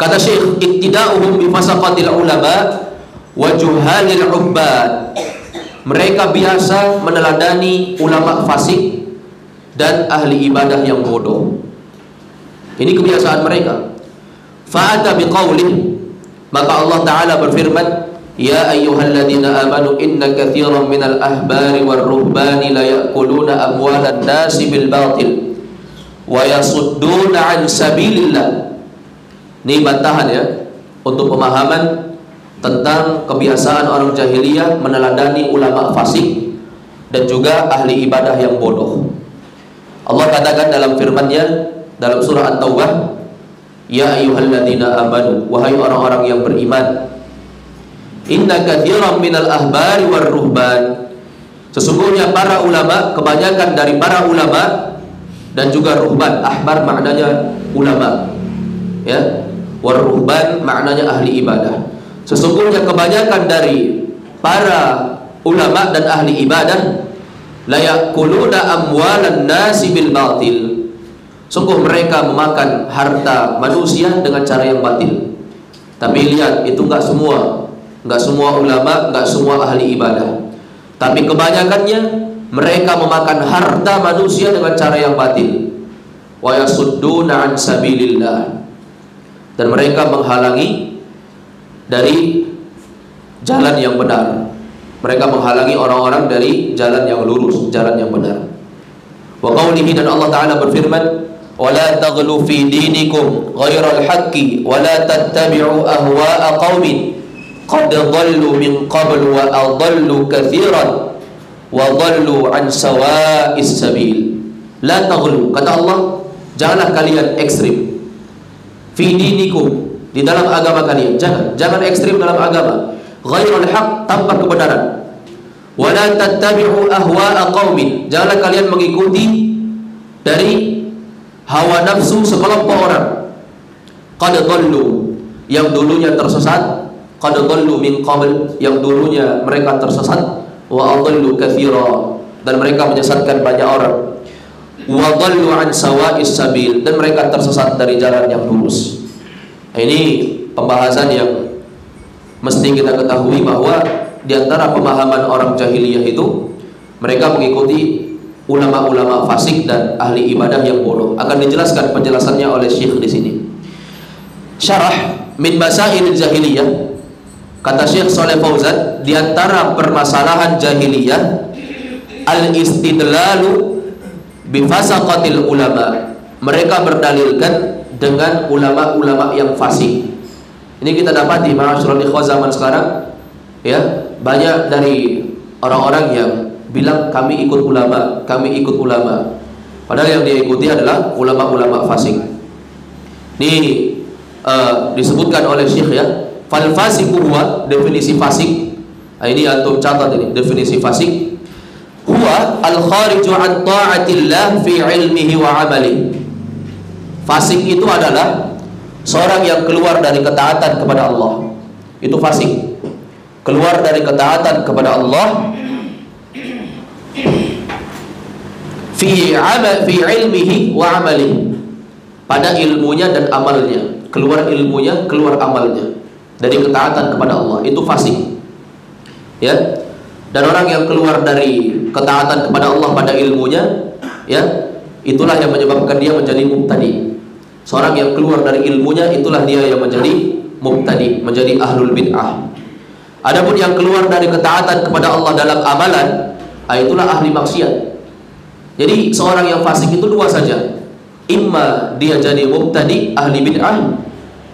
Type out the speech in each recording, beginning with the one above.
Kata Syekh, ittida'uhum bi fasaqatil ulama wa juhalil ubbad. Mereka biasa meneladani ulama fasik dan ahli ibadah yang bodoh. Ini kebiasaan mereka. Fa'ata biqaulih, maka Allah Ta'ala berfirman, ya ayyuhalladzina amanu inna katsiran minal ahbari war ruhbani la ya'kuluna amwalan nasi bil batil wa yasudduna an sabilillah. Ini bantahan ya untuk pemahaman tentang kebiasaan orang jahiliyah meneladani ulama fasik dan juga ahli ibadah yang bodoh. Allah katakan dalam firman-Nya dalam surah At-Taubah, ya ayyuhalladzina amanu, wahai orang-orang yang beriman, inna katsiran minal ahbari war ruhban, sesungguhnya para ulama, kebanyakan dari para ulama dan juga ruhban. Ahbar maknanya ulama, ya, war ruhban maknanya ahli ibadah. Sesungguhnya kebanyakan dari para ulama dan ahli ibadah la yakuluna amwalan nasi bil batil, sungguh mereka memakan harta manusia dengan cara yang batil. Tapi lihat, itu enggak semua ulama, enggak semua ahli ibadah. Tapi kebanyakannya mereka memakan harta manusia dengan cara yang batil. Wa yasudduna an sabilillah, dan mereka menghalangi dari jalan yang benar. Mereka menghalangi orang-orang dari jalan yang lurus, jalan yang benar. Wa qaulihi, dan Allah Ta'ala berfirman, wala taghlu fi dinikum ghairal haqqi wala tattabi'u ahwa'a qaumin qad dhallu min qablu wa adallu katsiran wa dhallu an sawa'is sabil. La taghlu, kata Allah, janganlah kalian ekstrim fi dinikum, di dalam agama kalian. Jangan ekstrim dalam agama. Ghairul haq, tanpa kebenaran. Wala tattabi'u ahwa'a qaumin, janganlah kalian mengikuti dari hawa nafsu sekelompok orang. Qad dhallu, yang dulunya tersesat. Qad dhallu min qabl, yang dulunya mereka tersesat. Wa adallu katsira, dan mereka menyesatkan banyak orang. Wa dhallu an sawa'is sabil, dan mereka tersesat dari jalan yang lurus. Ini pembahasan yang mesti kita ketahui, bahwa di antara pemahaman orang jahiliyah itu mereka mengikuti ulama-ulama fasik dan ahli ibadah yang bodoh. Akan dijelaskan penjelasannya oleh Syekh di sini. Syarah min masailil jahiliyah, kata Syekh Shalih Fauzan, di antara permasalahan jahiliyah al-istidlalu bi fasaqatil ulama, mereka berdalilkan dengan ulama-ulama yang fasik. Ini kita dapati ma'asyiral ikhwah zaman sekarang, ya, banyak dari orang-orang yang bilang kami ikut ulama, kami ikut ulama, padahal yang dia ikuti adalah ulama-ulama fasik. Ini disebutkan oleh Syekh, ya, fal fasiqu huwa, definisi fasik. Nah, ini antum catat ini definisi fasik. Huwa al khariju an ta'atillah fi ilmihi wa amalihi. Fasik itu adalah seorang yang keluar dari ketaatan kepada Allah. Itu fasik. Keluar dari ketaatan kepada Allah fi ilmihi wa amalihi, pada ilmunya dan amalnya. Keluar ilmunya, keluar amalnya dari ketaatan kepada Allah, itu fasik. Ya. Dan orang yang keluar dari ketaatan kepada Allah pada ilmunya, ya, itulah yang menyebabkan dia menjadi mubtadi. Seorang yang keluar dari ilmunya, itulah dia yang menjadi mubtadi, menjadi ahlul bid'ah. Adapun yang keluar dari ketaatan kepada Allah dalam amalan, itulah ahli maksiat. Jadi seorang yang fasik itu dua saja. Imma dia jadi mubtadi, ahli bid'ah,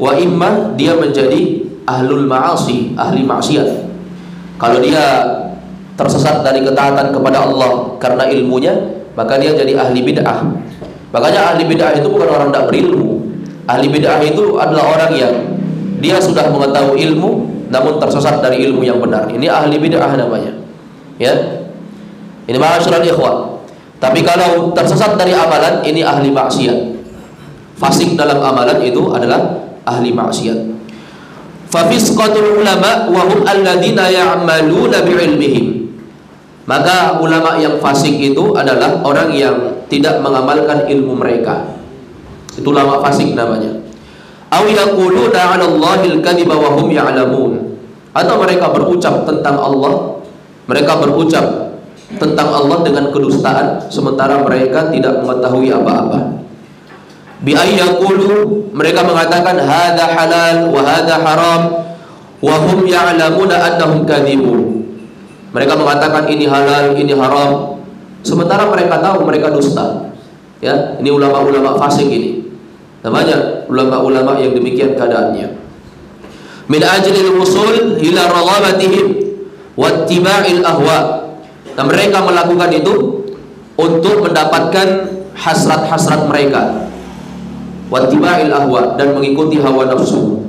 wa imma dia menjadi ahlul ma'asi, ahli maksiat. Kalau dia tersesat dari ketaatan kepada Allah karena ilmunya, maka dia jadi ahli bid'ah. Makanya ahli bid'ah itu bukan orang tidak berilmu. Ahli bid'ah itu adalah orang yang dia sudah mengetahui ilmu namun tersesat dari ilmu yang benar. Ini ahli bid'ah namanya. Ya. Ini ma'asyiral ikhwah. Tapi kalau tersesat dari amalan, ini ahli maksiat. Fasik dalam amalan itu adalah ahli maksiat. Fa fisqatul ulama wa hum alladziina ya'maluna bi'ilmihim. Maka ulama yang fasik itu adalah orang yang tidak mengamalkan ilmu mereka. Itu ulama fasik namanya. Aw yaquluna 'ala Allahil kadhiba wa hum ya'lamun. Atau mereka berucap tentang Allah, mereka berucap tentang Allah dengan kedustaan sementara mereka tidak mengetahui apa-apa. Bi ayyaqulu, mereka mengatakan hadza halal wa hadza haram wa hum ya'lamuna annahum kadhibun. Mereka mengatakan ini halal, ini haram, sementara mereka tahu mereka dusta. Ya, ini ulama-ulama fasik ini. Namanya ulama-ulama yang demikian keadaannya. Min ajlil wusul ila raghabatihim wa ittiba'il ahwa. Dan mereka melakukan itu untuk mendapatkan hasrat-hasrat mereka, wattiba'il ahwa, dan mengikuti hawa nafsu.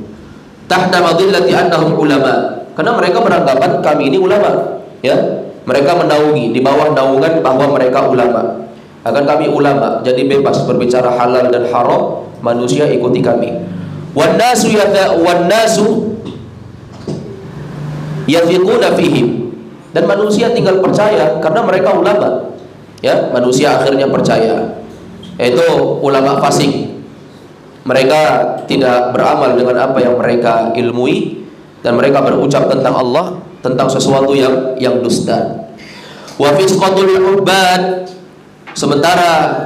Tahta madillati annahum ulama, karena mereka beranggapan kami ini ulama, ya. Mereka menaungi di bawah naungan bahwa mereka ulama. Akan kami ulama, jadi bebas berbicara halal dan haram, manusia ikuti kami. Wan nasu yafiquna fihim. Dan manusia tinggal percaya karena mereka ulama. Ya, manusia akhirnya percaya. Yaitu ulama fasik. Mereka tidak beramal dengan apa yang mereka ilmui, dan mereka berucap tentang Allah, tentang sesuatu yang dusta. Wa fisqatul ubad, sementara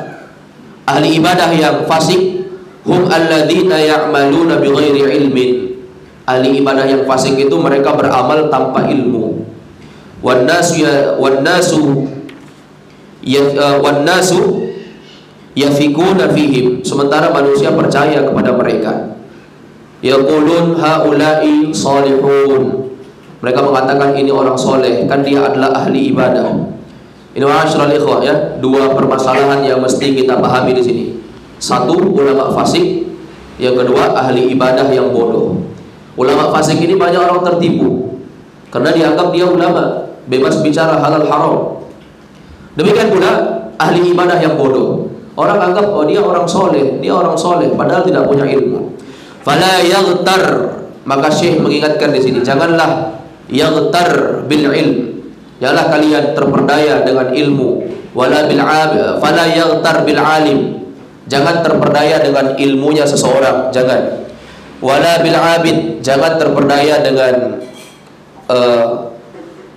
ahli ibadah yang fasik, hum alladzina ya'maluna bighairi ilmin. Ahli ibadah yang fasik itu mereka beramal tanpa ilmu. Wan nasu yafikuna fihim, sementara manusia percaya kepada mereka. Yaqulun haula'i salihun, mereka mengatakan ini orang soleh, kan dia adalah ahli ibadah. Ini ma'asyiral ikhwah, ya, dua permasalahan yang mesti kita pahami di sini. Satu, ulama fasik. Yang kedua, ahli ibadah yang bodoh. Ulama fasik ini banyak orang tertipu karena dianggap dia ulama, bebas bicara halal haram. Demikian pula ahli ibadah yang bodoh. Orang anggap oh dia orang soleh, padahal tidak punya ilmu. Fala yaghtar, maka Syekh mengingatkan di sini, janganlah yaghtar bil ilm, janganlah kalian terperdaya dengan ilmu. Wala bil fala yaghtar bil alim, jangan terperdaya dengan ilmunya seseorang, jangan. Wala bil abid, jangan terperdaya dengan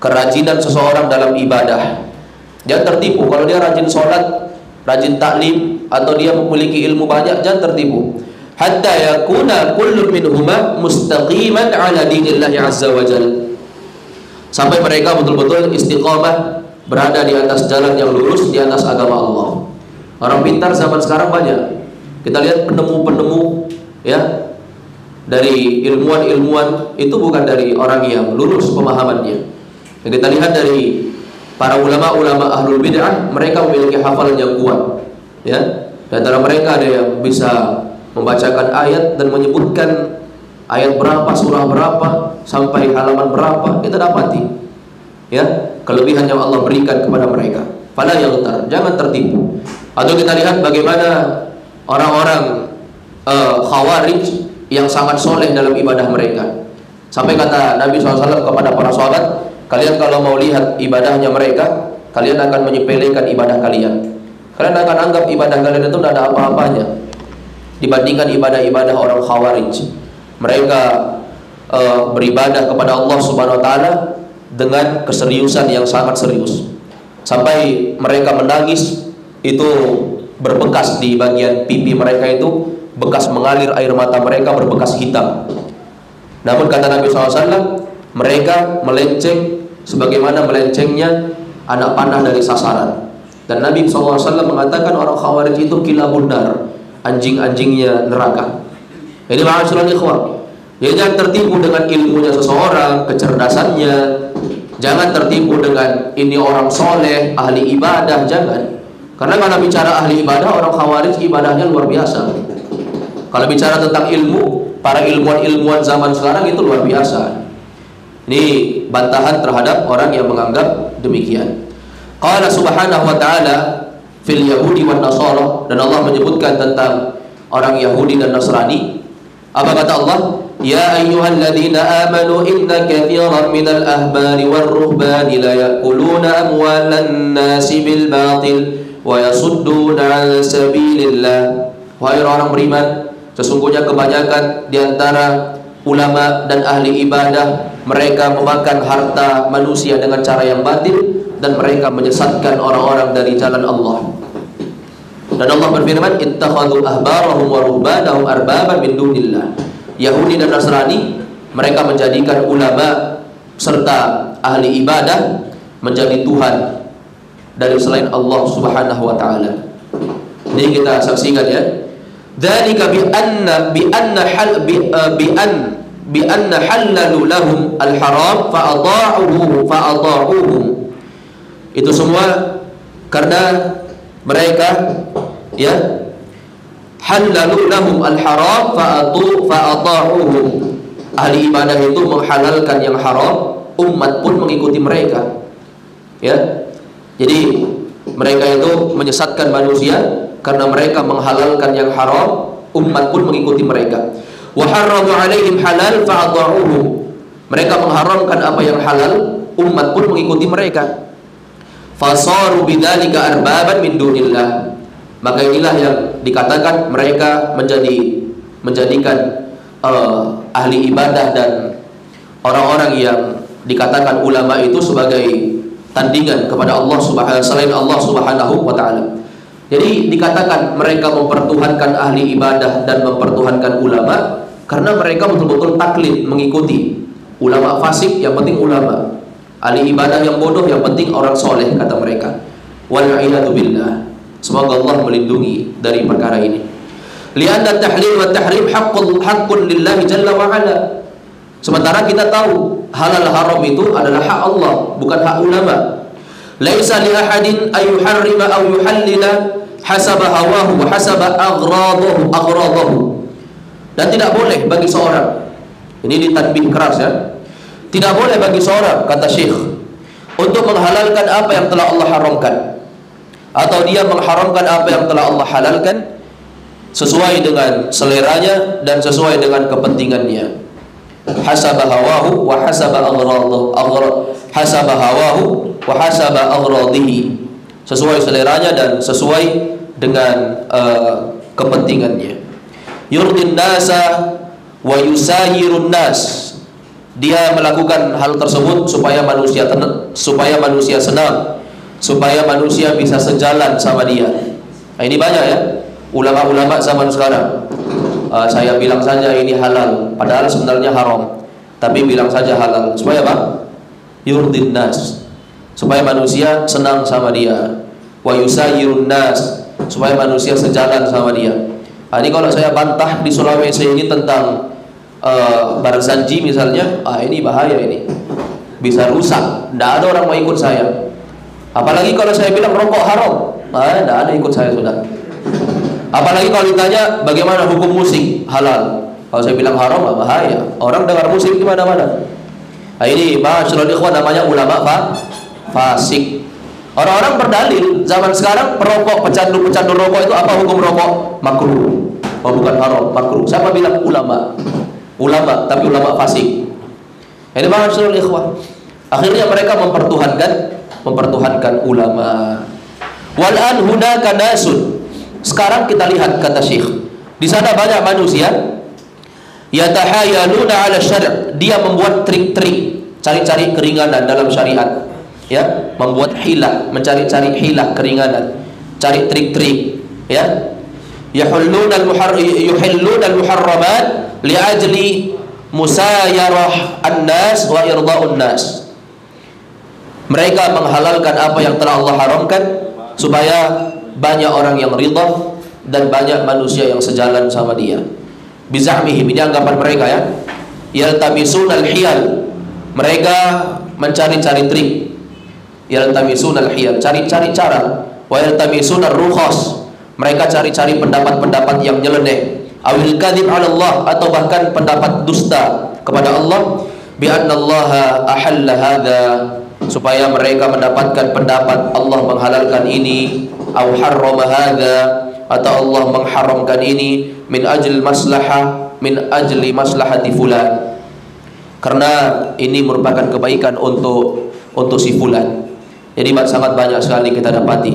kerajinan seseorang dalam ibadah. Jangan tertipu kalau dia rajin sholat, rajin taklim, atau dia memiliki ilmu banyak, jangan tertipu. Hatta yakuna kullu minhuma mustaqiman ala dinillahi azza wa jalla, sampai mereka betul-betul istiqamah, berada di atas jalan yang lurus, di atas agama Allah. Orang pintar zaman sekarang banyak. Kita lihat penemu-penemu, ya, dari ilmuwan-ilmuwan itu bukan dari orang yang lurus pemahamannya. Yang kita lihat dari para ulama-ulama ahlul bid'ah, mereka memiliki hafalan yang kuat, ya. Di antara mereka ada yang bisa membacakan ayat dan menyebutkan ayat berapa, surah berapa, sampai halaman berapa. Kita dapati, ya, kelebihan yang Allah berikan kepada mereka. Fala yaghtar, jangan tertipu. Atau kita lihat bagaimana orang-orang khawarij yang sangat soleh dalam ibadah mereka. Sampai kata Nabi SAW kepada para sahabat, kalian kalau mau lihat ibadahnya mereka, kalian akan menyepelekan ibadah kalian. Kalian akan anggap ibadah kalian itu tidak ada apa-apanya dibandingkan ibadah-ibadah orang khawarij. Mereka beribadah kepada Allah Subhanahu Wa Taala dengan keseriusan yang sangat serius, sampai mereka menangis itu berbekas di bagian pipi mereka, itu bekas mengalir air mata mereka berbekas hitam. Namun kata Nabi SAW, mereka melenceng sebagaimana melencengnya anak panah dari sasaran. Dan Nabi SAW mengatakan orang khawarij itu kilabun nar, anjing-anjingnya neraka. Ini ma'asyiral ikhwah, ya, jangan tertipu dengan ilmunya seseorang, kecerdasannya. Jangan tertipu dengan ini orang soleh, ahli ibadah, jangan. Karena kalau bicara ahli ibadah, orang khawarij ibadahnya luar biasa. Kalau bicara tentang ilmu, para ilmuwan-ilmuwan zaman sekarang itu luar biasa. Ini bantahan terhadap orang yang menganggap demikian. Qala subhanahu wa ta'ala fil yahudi wan nasara, dan Allah menyebutkan tentang orang Yahudi dan Nasrani. Apa kata Allah? Ya ayyuhalladzina amanu inna katsiran minal ahbari war ruhbani la ya'kuluna amwalan nasi bil batil wa yasudduna 'an sabilillah. Wahai orang beriman, Sesungguhnya kebanyakan di antara ulama dan ahli ibadah, mereka memakan harta manusia dengan cara yang batil, dan mereka menyesatkan orang-orang dari jalan Allah. Dan Allah berfirman, ittakhadhu ahbarahum wa ruhbanahum arbaban min dunillah. Yahudi dan Nasrani, mereka menjadikan ulama serta ahli ibadah menjadi Tuhan dari selain Allah Subhanahu wa taala. Ini kita saksikan ya. Dzalika bi anna halalu lahum al-haram fa ata'uhum. Itu semua karena mereka ya halalu lahum al-haram fa ata'uhum. Ahli ibadah itu menghalalkan yang haram, umat pun mengikuti mereka. Ya. Jadi mereka itu menyesatkan manusia karena mereka menghalalkan yang haram, umat pun mengikuti mereka. Wa harramu 'alaihim halal fa ata'uhum. Mereka mengharamkan apa yang halal, umat pun mengikuti mereka. Fasaru bidzalika arbaban min dunillah. Maka inilah yang dikatakan mereka menjadikan ahli ibadah dan orang-orang yang dikatakan ulama itu sebagai tandingan kepada Allah selain Allah Subhanahu wa taala. Jadi dikatakan mereka mempertuhankan ahli ibadah dan mempertuhankan ulama karena mereka betul-betul taklid, mengikuti ulama fasik, yang penting ulama. Ahli ibadah yang bodoh, yang penting orang soleh, kata mereka. Wal'iyadu billah. Semoga Allah melindungi dari perkara ini. Lianna tahlil wa tahrim haqqun lillahi jalla wa ala. Sementara kita tahu halal haram itu adalah hak Allah, bukan hak ulama. Laisa li ahadin ay yuharrima aw yuhallila hasaba hawahu wa hasaba aghradahu. Dan tidak boleh bagi seorang, ini ditanbih keras ya, tidak boleh bagi seorang, kata Syekh, untuk menghalalkan apa yang telah Allah haramkan, atau dia mengharamkan apa yang telah Allah halalkan sesuai dengan seleranya dan sesuai dengan kepentingannya. Hasaba hawahu wa hasaba aghradihi, sesuai seleranya dan sesuai dengan kepentingannya. Yurdin nasa wa yusayirun nas. Dia melakukan hal tersebut supaya manusia senang, supaya manusia bisa sejalan sama dia. Nah, ini banyak ya ulama-ulama zaman sekarang. Saya bilang saja ini halal, padahal sebenarnya haram, tapi bilang saja halal supaya apa? Yurdin nas, supaya manusia senang sama dia. Wa yusayirun nas, supaya manusia sejalan sama dia. Ini kalau saya bantah di Sulawesi ini tentang Barzanji misalnya, ini bahaya, ini bisa rusak, tidak ada orang mau ikut saya. Apalagi kalau saya bilang rokok haram, tidak ada ikut saya sudah. Apalagi kalau ditanya bagaimana hukum musik halal, kalau saya bilang haram, bahaya, orang dengar musik di mana-mana. Ini masyaallah ikhwan, namanya ulama fasik. Orang-orang berdalil zaman sekarang perokok, pecandu rokok itu apa hukum rokok? Makruh. Oh, bukan haram, makruh. Siapa bilang? Ulama, tapi ulama fasik. Ini masyaallah ikhwan. Akhirnya mereka mempertuhankan ulama. Wal an hunaka nasun. Sekarang kita lihat, kata Syekh, di sana banyak manusia yatahayaluna 'ala syari'. Dia membuat trik-trik, cari-cari keringanan dalam syariat. Ya, membuat hilah, mencari-cari hilah, keringanan, cari trik-trik, ya. Yuhilluna al-muharramat li'ajli musayarah an-nas wa irda'un nas. Mereka menghalalkan apa yang telah Allah haramkan supaya banyak orang yang ridha dan banyak manusia yang sejalan sama dia. Bizahmihim, ini anggapan mereka ya. Yaltamisun al-hiyal, mereka mencari-cari trik. Yaltamisun al-hiyal, cari-cari cara. Wa yaltamisun ar-rukhas, mereka cari-cari pendapat-pendapat yang nyeleneh. Awil kadhib 'ala Allah, atau bahkan pendapat dusta kepada Allah. Bi anna Allah ahalla hadza, supaya mereka mendapatkan pendapat Allah menghalalkan ini. Aw harrama hadza, atau Allah mengharamkan ini. Min ajli maslahati fulan, karena ini merupakan kebaikan untuk si fulan. Jadi sangat banyak sekali kita dapati.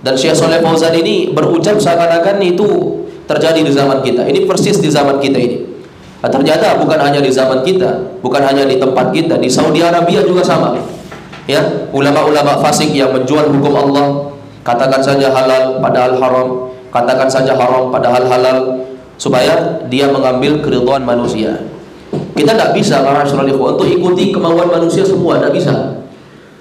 Dan Syekh Shalih Fauzan ini berucap seakan-akan itu terjadi di zaman kita. Ini persis di zaman kita ini. Nah, ternyata bukan hanya di zaman kita, bukan hanya di tempat kita, di Saudi Arabia juga sama. Ya, ulama-ulama fasik yang menjual hukum Allah, katakan saja halal padahal haram, katakan saja haram padahal halal, supaya dia mengambil keridhaan manusia. Kita tidak bisa ma'asyiral ikhwan untuk ikuti kemauan manusia semua, tidak bisa.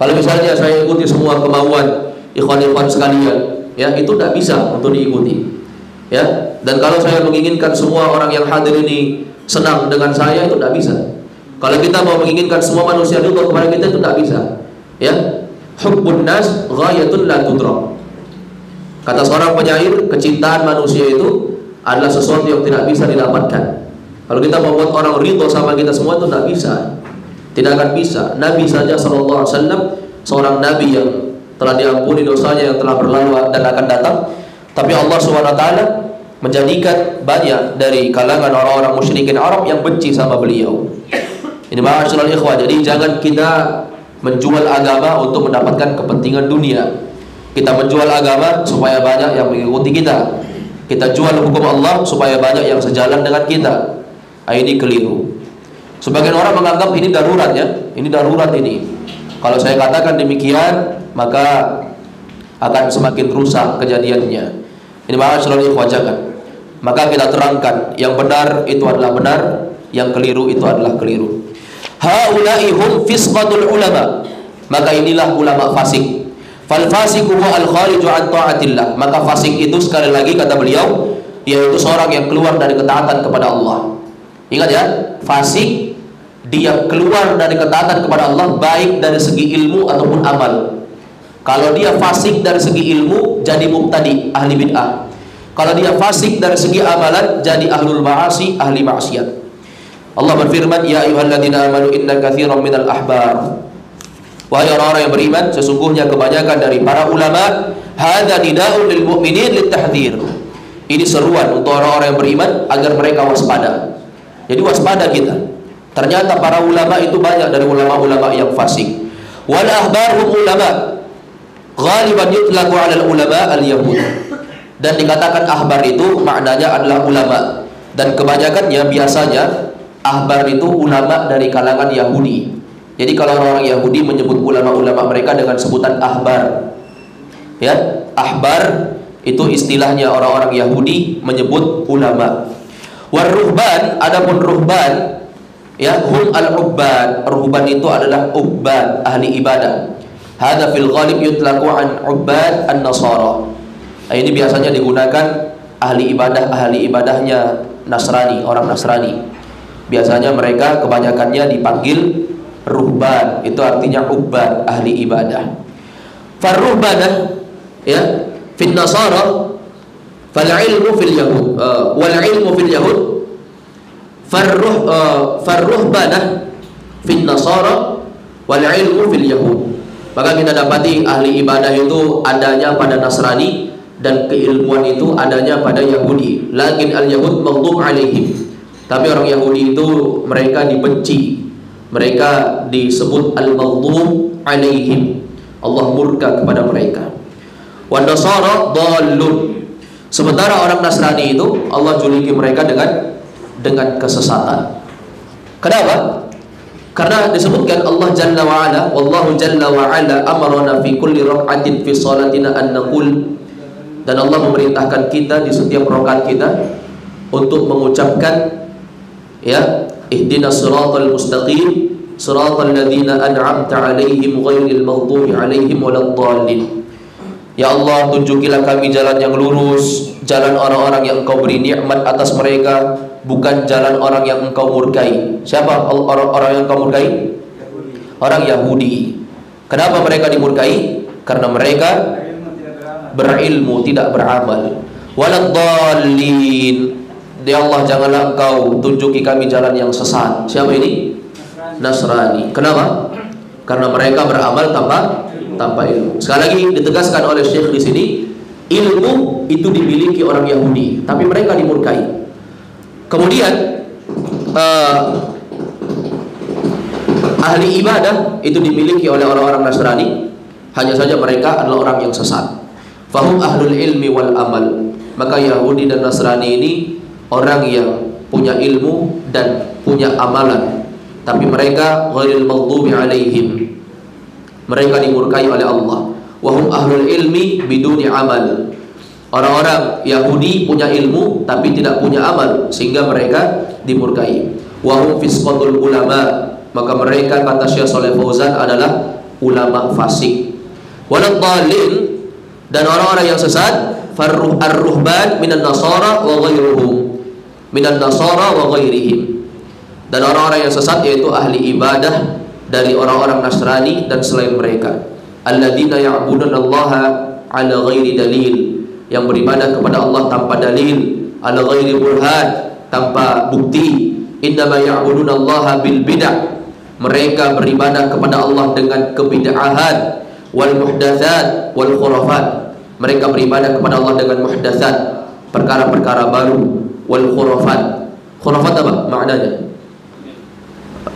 Kalau misalnya saya ikuti semua kemauan ikhwan-ikhwan sekalian, ya itu tidak bisa untuk diikuti. Ya, dan kalau saya menginginkan semua orang yang hadir ini senang dengan saya, itu tidak bisa. Kalau kita mau menginginkan semua manusia ridha kepada kita, itu tidak bisa. Ya, hubbun nas ghayatun la tudrak. Kata seorang penyair, kecintaan manusia itu adalah sesuatu yang tidak bisa didapatkan. Kalau kita mau buat orang ridha sama kita semua, itu tidak bisa. Tidak akan bisa. Nabi saja sallallahu alaihi wasallam, seorang nabi yang telah diampuni dosanya yang telah berlalu dan akan datang, tapi Allah SWT menjadikan banyak dari kalangan orang-orang musyrikin Arab yang benci sama beliau. Ini ma'asyiral ikhwah. Jadi jangan kita menjual agama untuk mendapatkan kepentingan dunia. Kita menjual agama supaya banyak yang mengikuti kita. Kita jual hukum Allah supaya banyak yang sejalan dengan kita. Ini keliru. Sebagian orang menganggap ini darurat, ya. Ini darurat ini. Kalau saya katakan demikian, maka akan semakin rusak kejadiannya. Ini ma'asyiral ikhwah, jangan. Maka kita terangkan, yang benar itu adalah benar, yang keliru itu adalah keliru. Haula'i hum fisqatul ulama. Maka inilah ulama fasik. Fal fasiku huwa al khariju an ta'atillah. Maka fasik itu sekali lagi kata beliau, yaitu seorang yang keluar dari ketaatan kepada Allah. Ingat ya, fasik dia keluar dari ketaatan kepada Allah, baik dari segi ilmu ataupun amal. Kalau dia fasik dari segi ilmu, jadi mubtadi, ahli bid'ah. Kalau dia fasik dari segi amalan, jadi ahlul ma'asi, ahli maksiat. Allah berfirman, ya ayyuhalladzina amanu inna katsiran minal ahbar. Wahai orang-orang yang beriman, sesungguhnya kebanyakan dari para ulama, hadza nida'un lil mu'minin litahdhir. Ini seruan untuk orang-orang yang beriman agar mereka waspada. Jadi waspada kita. Ternyata para ulama itu banyak dari ulama-ulama yang fasik. Wal ahbar hum ulama. Ghaliban yutlaqu 'ala al-ulama al-yahud. Dan dikatakan ahbar itu maknanya adalah ulama, dan kebanyakannya biasanya ahbar itu ulama dari kalangan Yahudi. Jadi kalau orang Yahudi menyebut ulama-ulama mereka dengan sebutan ahbar. Ya, ahbar itu istilahnya orang-orang Yahudi menyebut ulama. Waruhban, adapun ruhban, ya, hum al-ubban. Ruhban itu adalah ubban, ahli ibadah. Hadza fil ghalib yutlaqu an ubban an-nasara. Ini biasanya digunakan ahli ibadahnya Nasrani, orang Nasrani. Biasanya mereka kebanyakannya dipanggil ruhban, itu artinya ubban, ahli ibadah. Farruhbanah, ya, fin nasara fal ilmu fil yahud, wal ilmu fil yahud. Farruhbanah fin nasara wal ilmu fil yahud. Maka kita dapati ahli ibadah itu adanya pada Nasrani, dan keilmuan itu adanya pada Yahudi. Lakin al-yahud maghdub alaihim. Tapi orang Yahudi itu mereka dibenci. Mereka disebut al-maghdub alaihim. Allah murka kepada mereka. Wan nasara dhallun. Sementara orang Nasrani itu Allah juluki mereka dengan kesesatan. Kenapa? Karena disebutkan Allah Jalla wa Ala, wallahu Jalla wa Ala amarna fi kulli rak'atin fi salatina an naqul. Dan Allah memerintahkan kita di setiap rakaat kita untuk mengucapkan, ya, ihdinas siratal mustaqim siratal ladzina an'amta 'alaihim ghairil maghdubi 'alaihim waladdallin. Ya Allah, tunjukilah kami jalan yang lurus, jalan orang-orang yang Engkau beri nikmat atas mereka, bukan jalan orang yang Engkau murkai. Siapa orang yang Engkau murkai? Orang Yahudi. Kenapa mereka dimurkai? Karena mereka berilmu, tidak beramal. Waladdallin. Ya Allah, janganlah Engkau tunjuki kami jalan yang sesat. Siapa ini? Nasrani. Kenapa? Karena mereka beramal tanpa ilmu. Sekali lagi ditegaskan oleh Syekh di sini, ilmu itu dimiliki orang Yahudi, tapi mereka dimurkai. Kemudian ahli ibadah itu dimiliki oleh orang-orang Nasrani, hanya saja mereka adalah orang yang sesat. Fahum ahlul ilmi wal amal. Maka Yahudi dan Nasrani ini orang yang punya ilmu dan punya amalan, tapi mereka ghairil maghdubi alaihim, mereka dimurkai oleh Allah. Wahum ahlul ilmi biduni amal. Orang-orang Yahudi punya ilmu tapi tidak punya amal, sehingga mereka dimurkai. Wahum fisqatul ulama, maka mereka, kata Syekh Shalih Fauzan, adalah ulama fasik. Walad dhalin, dan orang-orang yang sesat, farruh ar-ruhban minan nasara wa ghairuhum, minan nasara wa ghairihim, dan orang-orang yang sesat yaitu ahli ibadah dari orang-orang Nasrani dan selain mereka. Alladzina ya'budunallaha ala ghairi dalil, yang beribadah kepada Allah tanpa dalil, ala ghairi burhan, tanpa bukti. Innama ya'budunallaha bil bid'ah, mereka beribadah kepada Allah dengan kebid'ahan, wal muhdatsat wal khurafat, mereka beribadah kepada Allah dengan muhdatsat, perkara-perkara baru, wal khurafat. Khurafat apa maknanya?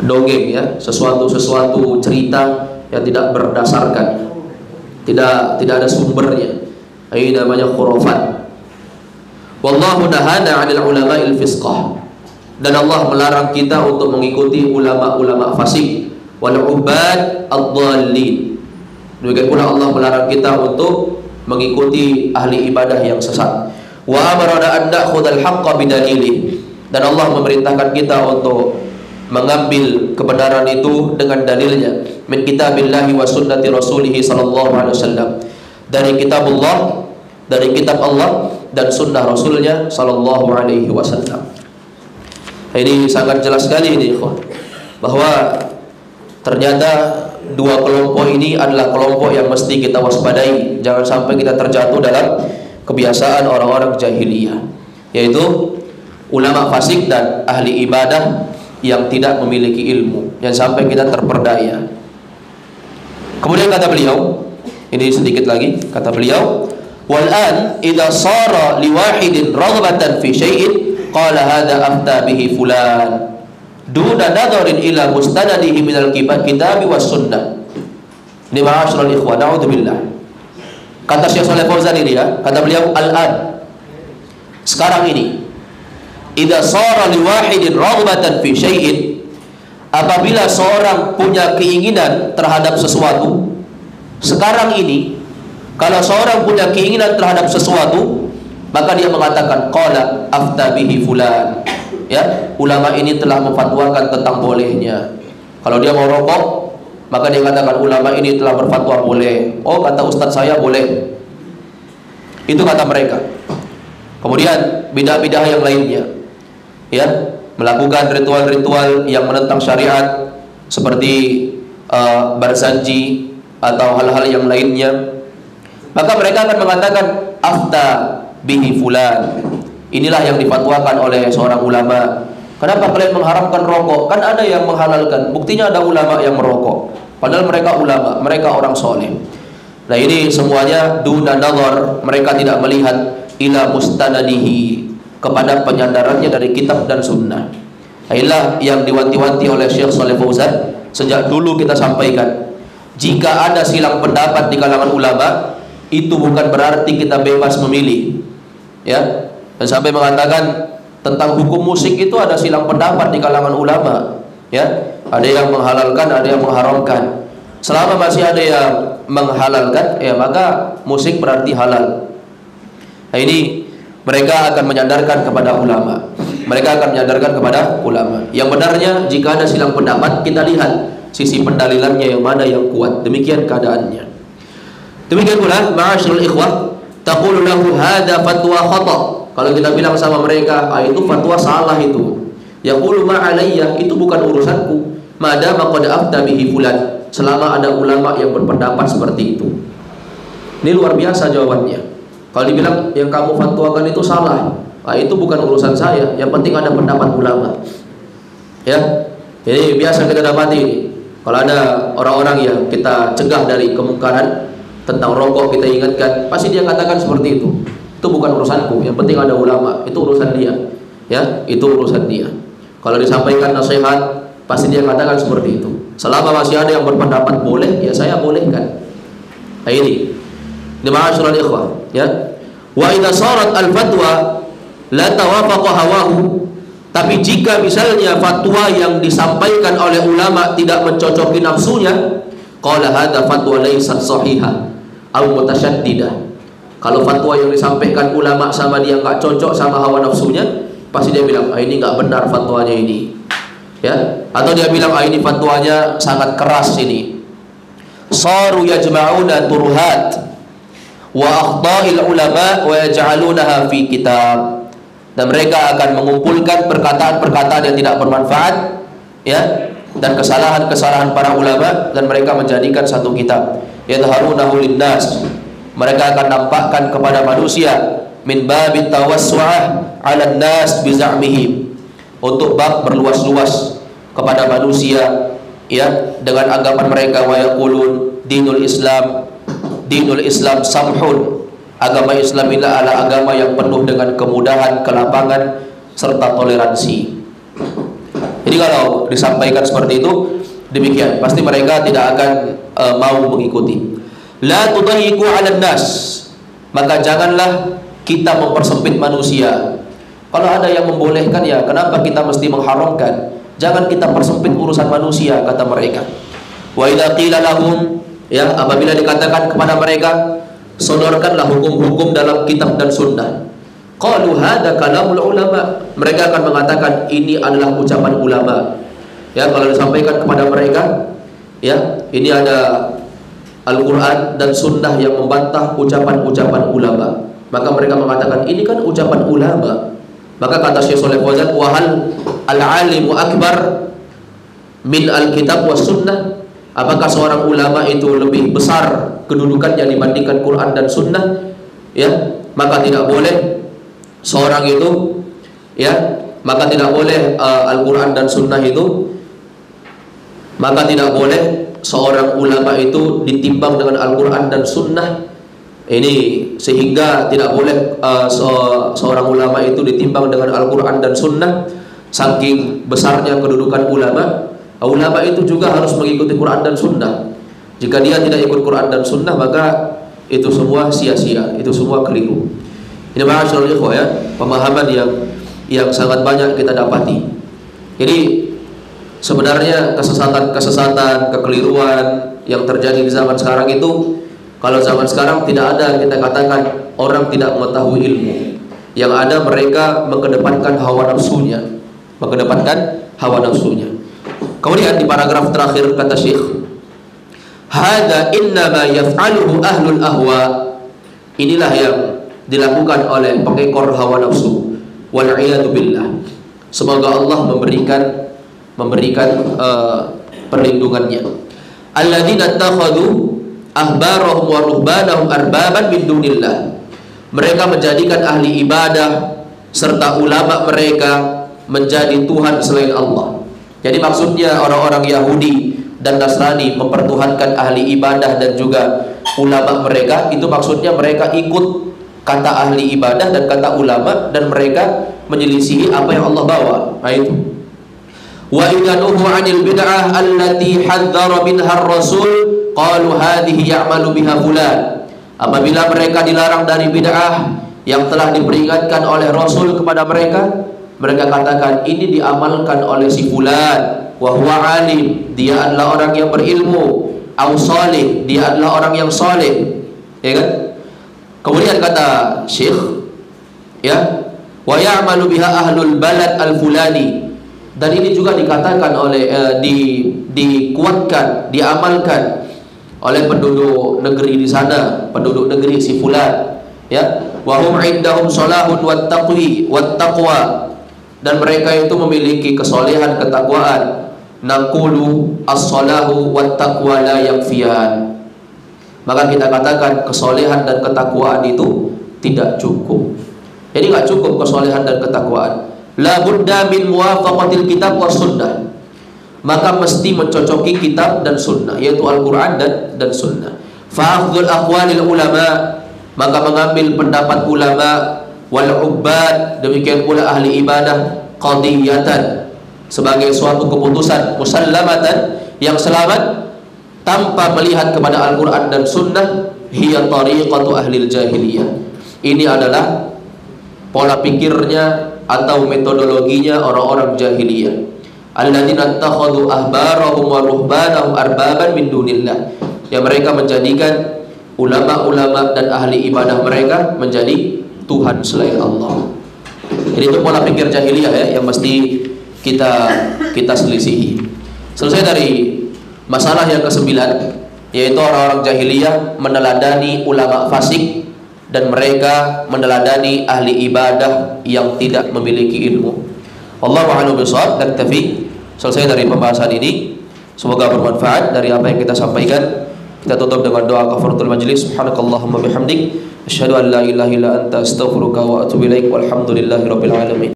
Dongeng, ya, sesuatu cerita yang tidak berdasarkan, tidak ada sumbernya. Ini namanya khurafat. Wallahu nahana 'anil ulama'il fisqah, dan Allah melarang kita untuk mengikuti ulama-ulama fasik, wal ubad ad-dhallin. Demikian pula Allah melarang kita untuk mengikuti ahli ibadah yang sesat. Wa amarna an na'khudhal haqqa bidalilih, dan Allah memerintahkan kita untuk mengambil kebenaran itu dengan dalilnya, min kitabillahi wa sunnati rasulih sallallahu alaihi wasallam, dari kitabullah, dari kitab Allah dan sunnah rasulnya sallallahu alaihi wasallam. Ini sangat jelas sekali ini, ikhwan, bahwa ternyata dua kelompok ini adalah kelompok yang mesti kita waspadai. Jangan sampai kita terjatuh dalam kebiasaan orang-orang jahiliyah, yaitu ulama fasik dan ahli ibadah yang tidak memiliki ilmu. Jangan sampai kita terperdaya. Kemudian kata beliau, ini sedikit lagi, kata beliau, wal an idza sara liwahidin raghbatan fi syai'in qala hadza afta bihi fulan duna nadharin ila mustanadihi minal kitabi was sunnah. Ini ma'asyiral ikhwan, na'udzubillah. Kata Syekh Shalih Fauzan ini, ya, kata beliau, al-an, sekarang ini, idza sara liwahidin raghbatan fi syai'in, apabila seorang punya keinginan terhadap sesuatu, sekarang ini kalau seorang punya keinginan terhadap sesuatu, maka dia mengatakan qala afta bihi fulan, ya, ulama ini telah memfatwakan tentang bolehnya. Kalau dia mau rokok, maka dia katakan ulama ini telah berfatwa boleh. Oh, kata ustaz saya boleh. Itu kata mereka. Kemudian bidah-bidah yang lainnya, ya, melakukan ritual-ritual yang menentang syariat seperti barzanji atau hal-hal yang lainnya, maka mereka akan mengatakan afta bihi fulan, inilah yang difatwakan oleh seorang ulama. Kenapa kalian mengharamkan rokok? Kan ada yang menghalalkan, buktinya ada ulama yang merokok, padahal mereka ulama, mereka orang soleh. Nah, ini semuanya duna nazar, mereka tidak melihat ila mustanadihi, kepada penyandarannya dari kitab dan sunnah. Inilah yang diwanti-wanti oleh Syekh Shalih Fauzan. Sejak dulu kita sampaikan, jika ada silang pendapat di kalangan ulama, itu bukan berarti kita bebas memilih, ya. Dan sampai mengatakan tentang hukum musik itu ada silang pendapat di kalangan ulama, ya. Ada yang menghalalkan, ada yang mengharamkan. Selama masih ada yang menghalalkan, ya, maka musik berarti halal. Nah, ini mereka akan menyandarkan kepada ulama. Mereka akan menyandarkan kepada ulama. Yang benarnya, jika ada silang pendapat, kita lihat sisi pendalilannya yang mana yang kuat. Demikian keadaannya. Demikian pula, ma'asyiral ikhwah, taqulu lahu hadza fatwa khata. Kalau kita bilang sama mereka, itu fatwa salah itu. Yaqulu ma alayya, itu bukan urusanku. Madama qad afta bihi fulan, selama ada ulama yang berpendapat seperti itu. Ini luar biasa jawabannya. Kalau dibilang yang kamu fatwakan itu salah, itu bukan urusan saya. Yang penting ada pendapat ulama. Ya, ini biasa kita dapati ini. Kalau ada orang-orang yang kita cegah dari kemungkaran tentang rokok, kita ingatkan, pasti dia katakan seperti itu. Itu bukan urusanku. Yang penting ada ulama. Itu urusan dia. Ya, itu urusan dia. Kalau disampaikan nasihat, pasti dia katakan seperti itu. Selama masih ada yang berpendapat boleh, ya saya bolehkan. Nah, ini ma'asyiral ikhwah, ya. Wa idza sarat al-fatwa la tawafaqa hawahu, tapi jika misalnya fatwa yang disampaikan oleh ulama tidak mencocoki nafsunya, qala hadza fatwa laysat sahihah aw mutasyaddidah. Kalau fatwa yang disampaikan ulama sama dia nggak cocok sama hawa nafsunya, pasti dia bilang, ini nggak benar fatwanya ini, ya. Atau dia bilang, ini fatwanya sangat keras ini. Saru yajma'una turuhat wa akhta'il ulama wa yaj'alunaha fi kitab. Dan mereka akan mengumpulkan perkataan-perkataan yang tidak bermanfaat, ya, dan kesalahan-kesalahan para ulama, dan mereka menjadikan satu kitab. Yadharunahu linnas, mereka akan nampakkan kepada manusia, min babit tawassu'ah 'alan nas bi za'mihim, untuk bab berluas-luas kepada manusia, ya, dengan anggapan mereka, wa yaqulun dinul Islam samhun, agama Islam ini adalah agama yang penuh dengan kemudahan, kelapangan serta toleransi. Jadi kalau disampaikan seperti itu, demikian, pasti mereka tidak akan mau mengikuti. La tudayyiqu 'alan nas, maka janganlah kita mempersempit manusia. Kalau ada yang membolehkan, ya kenapa kita mesti mengharamkan? Jangan kita persempit urusan manusia, kata mereka. Wa idza qila lahum, ya, apabila dikatakan kepada mereka, sodorkanlah hukum-hukum dalam kitab dan sunnah, qalu hadza kalamul ulama, mereka akan mengatakan ini adalah ucapan ulama. Ya, kalau disampaikan kepada mereka, ya, ini ada Al-Quran dan Sunnah yang membantah ucapan-ucapan ulama, maka mereka mengatakan ini kan ucapan ulama. Maka kata Syekh Shalih Fauzan, wahal al-alimu akbar min al-kitab was sunnah, apakah seorang ulama itu lebih besar kedudukannya dibandingkan Quran dan Sunnah? Ya, maka tidak boleh seorang itu, ya, maka tidak boleh Al-Quran dan Sunnah itu, maka tidak boleh seorang ulama itu ditimbang dengan Al-Quran dan Sunnah ini, sehingga tidak boleh seorang ulama itu ditimbang dengan Al-Quran dan Sunnah. Saking besarnya kedudukan ulama, ulama itu juga harus mengikuti Quran dan Sunnah. Jika dia tidak ikut Quran dan Sunnah, maka itu semua sia-sia, itu semua keliru. Ini ma'asyiral ikhwah, ya, pemahaman yang sangat banyak kita dapati. Jadi sebenarnya kesesatan, kekeliruan yang terjadi di zaman sekarang itu, kalau zaman sekarang tidak ada kita katakan orang tidak mengetahui ilmu. Yang ada mereka mengedepankan hawa nafsunya, Kemudian di paragraf terakhir kata Syekh, hada innama yaf'aluhu ahlul ahwa, inilah yang dilakukan oleh pengekor hawa nafsu, wal iyadu billah. Semoga Allah memberikan perlindungannya. Alladzina takhadhu ahbarahum wa ruhbanahum arbaban min dunillah, mereka menjadikan ahli ibadah serta ulama mereka menjadi Tuhan selain Allah. Jadi maksudnya orang-orang Yahudi dan Nasrani mempertuhankan ahli ibadah dan juga ulama mereka, itu maksudnya mereka ikut kata ahli ibadah dan kata ulama, dan mereka menyelisihi apa yang Allah bawa. Nah itu. Wa idanuhu 'anil bid'ah allati hadzara minha ar-rasul qalu hadhihi ya'malu biha fulan. Apabila mereka dilarang dari bid'ah yang telah diperingatkan oleh Rasul kepada mereka, mereka katakan ini diamalkan oleh si fulan, wa huwa alim, dia adalah orang yang berilmu, au salih, dia adalah orang yang saleh, ya kan? Kemudian kata Syekh, ya, wa ya'malu biha ahlul balad al-fulani, dan ini juga dikatakan oleh dikuatkan, diamalkan oleh penduduk negeri di sana, penduduk negeri si fulan, ya, wa hum indahum salahun wat taqwa, dan mereka itu memiliki kesolehan, ketakwaan. Naqulu as-salahu wat taqwa la yakfiyan, maka kita katakan kesolehan dan ketakwaan itu tidak cukup. Jadi nggak cukup kesolehan dan ketakwaan. La budda min muwafaqatil kitab was sunnah, maka mesti mencocoki kitab dan sunnah, yaitu Al-Quran dan sunnah. Fa'akhdhul aqwalil ulama, maka mengambil pendapat ulama, wal ubbad, demikian pula ahli ibadah, qadiyatan, sebagai suatu keputusan, musallamatan, yang selamat, tanpa melihat kepada Al-Quran dan sunnah, hiya tariqatu ahlil jahiliyah, Ini adalah pola pikirnya atau metodologinya orang-orang jahiliyah. Alladzina ittakhadhu ahbarahum wa ruhbanahum arbaban min dunillah. Yang mereka menjadikan ulama-ulama dan ahli ibadah mereka menjadi Tuhan selain Allah. Jadi itu pola pikir jahiliyah ya, yang mesti kita selisihi. Selesai dari masalah yang ke-9, yaitu orang-orang jahiliyah meneladani ulama fasik dan mereka meneladani ahli ibadah yang tidak memiliki ilmu. Wallahu a'lam bishawab. Naktafi. Selesai dari pembahasan ini. Semoga bermanfaat dari apa yang kita sampaikan. Kita tutup dengan doa kafaratul majlis. Subhanakallahumma bihamdik, asyhadu an la ilaha illa anta, astaghfiruka wa atubu ilaik. Walhamdulillahirabbil alamin.